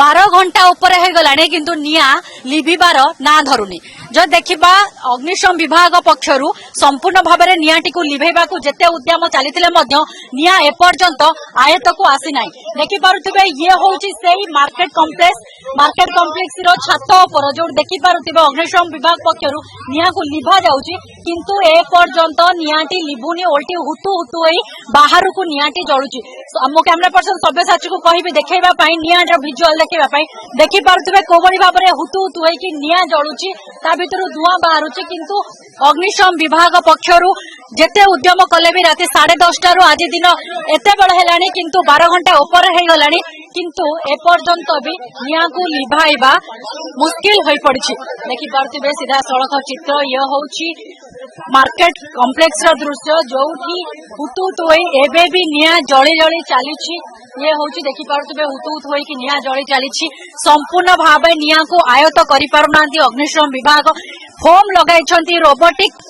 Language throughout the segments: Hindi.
12 घंटा उपर हो गलानी किंतु निया लिभिबार ना धरुनी जो देखिबा अग्निशम विभाग पक्षरु संपूर्ण भाव में नियाटी को लिभेबा को जेते उद्यम चलीथिले मध्य निया एपर्यंत आयत को आसी नाही देखि पारुथिबे ये होउची सेही मार्केट कॉम्प्लेक्स रो छात ऊपर जो देखि पारुथिबे अग्निशम विभाग पक्षरु निया को लिभा जाउची किंतु एपर्यंत नियाटी लिभुनी ओल्टी हुतु हुतु होई बाहर को नियाटी जळुची मो कैमरा पर्सन सब्यसाची को कहिबे देखैबा पई नियार विजुअल देखैबा पई देखि पारुथिबे कोबरी भाबरे हुतु हुतु होई कि निया जळुची ता भितरु धुआं बाहरुची किंतु अग्निशम विभाग पक्षरु जेते उद्यम कले भी राति 10:30 रु आज दिन एते बड़ हेलानी किंतु 12 घंटा ऊपर हे गलानी किंतु एपर्यंत भी निया को लिभाइबा मुश्किल होई पड़िछि देखि पारुथिबे सीधा सड़क चित्र ये होउछि मार्केट कॉम्प्लेक्स रो दृश्य जोठी हुतु हुतु होई एबे भी निया जळी जळी चलीछि ये होउछि देखि पारुथिबे हुतु हुतु होई कि निया जळी चलीछि संपूर्ण भाबे निया को आयत करि पारुनांती अग्निशम विभाग फोम लगाइछंती रोबोटिक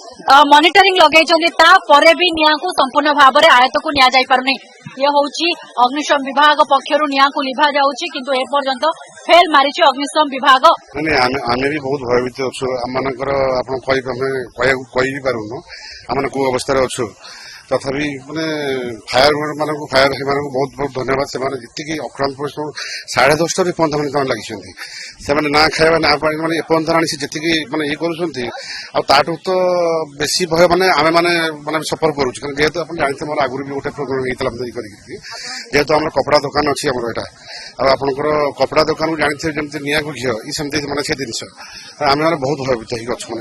मॉनिटरिंग लगाइछंती ता परे भी निया को संपूर्ण भाबरे आयत को निया जाई पारुनी ये होउछि अग्निशम विभाग पक्षरु निया को लिभा जाउछि किंतु ए पर्यंत फेल मारिछि अग्निशम विभाग आमे भी बहुत भयभीत अछु हमनकर आपण कहि भी पारुनो हमन को अवस्था रे अछु तथापि माने फायर बहुत बहुत धन्यवाद से जी अक्रांत पुलिस 10:30 भी पंद्रह मिनट लगी से ना खाଇବା ना पानी मैंने एपर्यंत आनी जी मैंने ये करूँ तो बेसी भय मैंने आम मैंने सफर करूँ जेहेतु आप जानते मोर आगुरी भी गोटे प्रोग्राम जेहेतु आम कपड़ा दुकान अच्छी आम यहाँ आपंकर कपड़ा दुकान को जानते जमी निया को घी सेमती मैंने से जिन आम मैंने बहुत भयभीत हो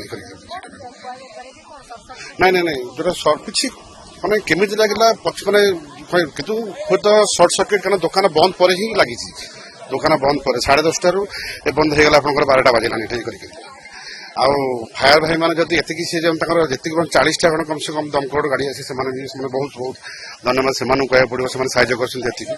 नाई नाई नाई जो किसी माने केमिति लागला माने किंतु तो शॉर्ट सर्किट कारण दुकान बंद पर ही लगी दुकान बंद पर 10:30 रु बंद हो गला आपनकर 12टा बाजिलानी ठई करी आउ फायर भाई माने जति एतिकी से जम तकर जति 40टा कम से कम दमकड़ गाड़ी आसी से माने बहुत बहुत धन्यवाद से मानु कहया पड़ो से माने सहायता करछन जति